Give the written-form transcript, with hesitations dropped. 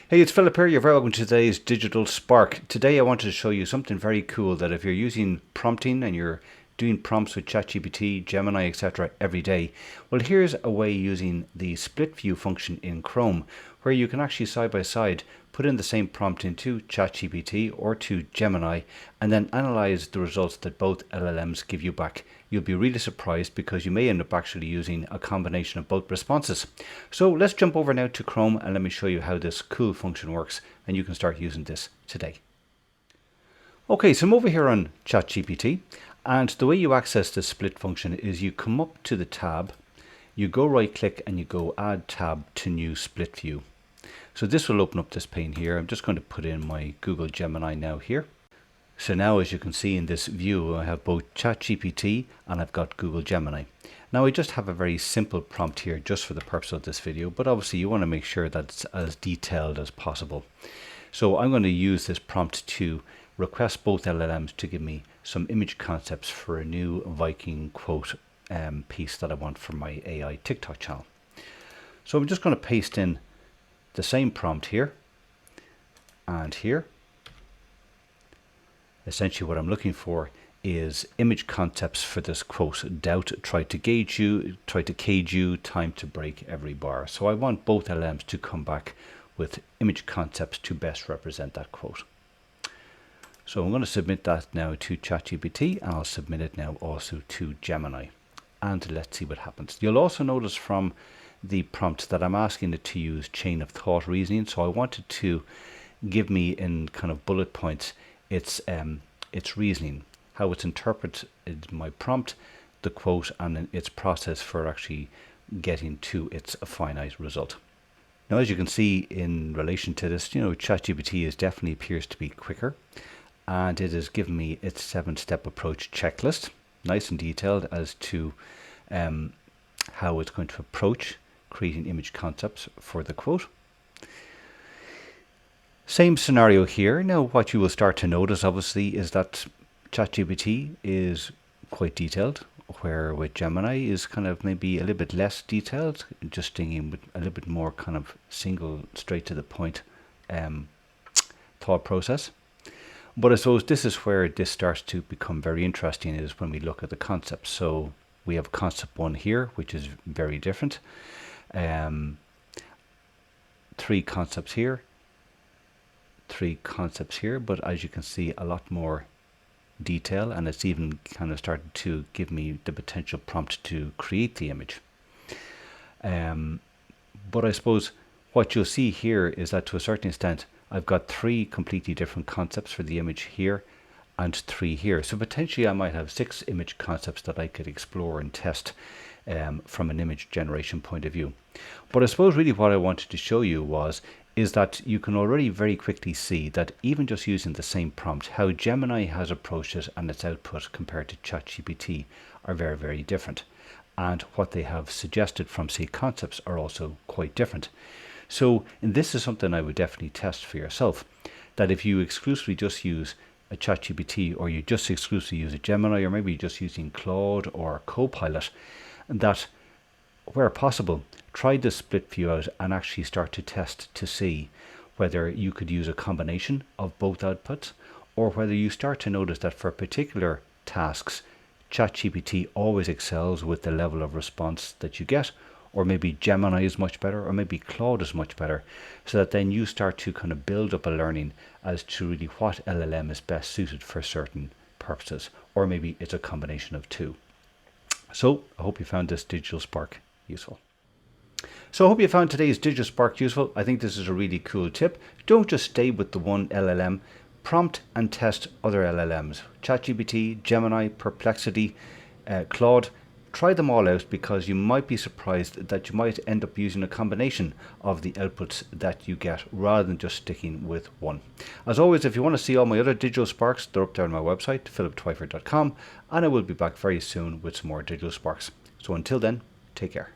Hey, it's Philip here. You're very welcome to today's Digital Spark. Today I wanted to show you something very cool that if you're using prompting and you're doing prompts with ChatGPT, Gemini, etc. every day, well, here's a way using the split view function in Chrome where you can actually side by side put in the same prompt into ChatGPT or to Gemini and then analyze the results that both LLMs give you back. You'll be really surprised because you may end up actually using a combination of both responses. So let's jump over now to Chrome and let me show you how this cool function works, and you can start using this today. Okay, so I'm over here on ChatGPT, and the way you access this split function is you come up to the tab, you go right click and you go add tab to new split view. So this will open up this pane here. I'm just going to put in my Google Gemini now here. So now, as you can see in this view, I have both ChatGPT and I've got Google Gemini. Now I just have a very simple prompt here just for the purpose of this video, but obviously you want to make sure that it's as detailed as possible. So I'm going to use this prompt to request both LLMs to give me some image concepts for a new Viking quote piece that I want for my AI TikTok channel. So I'm just going to paste in the same prompt here and here. Essentially what I'm looking for is image concepts for this quote. Doubt, try to cage you, time to break every bar. So I want both LLMs to come back with image concepts to best represent that quote. So I'm going to submit that now to ChatGPT, and I'll submit it now also to Gemini. And let's see what happens. You'll also notice from the prompt that I'm asking it to use chain of thought reasoning. So I wanted to give me in kind of bullet points its reasoning, how it's interpreted my prompt, the quote, and its process for actually getting to its finite result. Now, as you can see in relation to this, ChatGPT definitely appears to be quicker, and it has given me its 7-step approach checklist, nice and detailed as to how it's going to approach creating image concepts for the quote. Same scenario here. Now what you will start to notice obviously is that ChatGPT is quite detailed, where with Gemini is kind of maybe a little bit less detailed, just thinking with a little bit more kind of single, straight to the point thought process. But I suppose this is where this starts to become very interesting, is when we look at the concepts. So we have concept 1 here, which is very different. 3 concepts here. 3 concepts here, but as you can see, a lot more detail, and it's even kind of started to give me the potential prompt to create the image. But I suppose what you'll see here is that to a certain extent I've got 3 completely different concepts for the image here and 3 here. So potentially I might have 6 image concepts that I could explore and test from an image generation point of view. But I suppose really what I wanted to show you is that you can already very quickly see that even just using the same prompt, how Gemini has approached it and its output compared to ChatGPT are very, very different. And what they have suggested from, say, concepts are also quite different. So, and this is something I would definitely test for yourself, that if you exclusively just use a ChatGPT, or you just exclusively use a Gemini, or maybe you're just using Claude or Copilot, that where possible, try the split view out and actually start to test to see whether you could use a combination of both outputs, or whether you start to notice that for particular tasks, ChatGPT always excels with the level of response that you get, or maybe Gemini is much better, or maybe Claude is much better, so that then you start to kind of build up a learning as to really what LLM is best suited for certain purposes, or maybe it's a combination of 2. So I hope you found this Digital Spark useful. So I hope you found today's Digital Spark useful. I think this is a really cool tip. Don't just stay with the one LLM. Prompt and test other LLMs. ChatGPT, Gemini, Perplexity, Claude. Try them all out, because you might be surprised that you might end up using a combination of the outputs that you get rather than just sticking with one. As always, if you want to see all my other Digital Sparks, they're up there on my website, philiptwyford.com, and I will be back very soon with some more Digital Sparks. So until then, take care.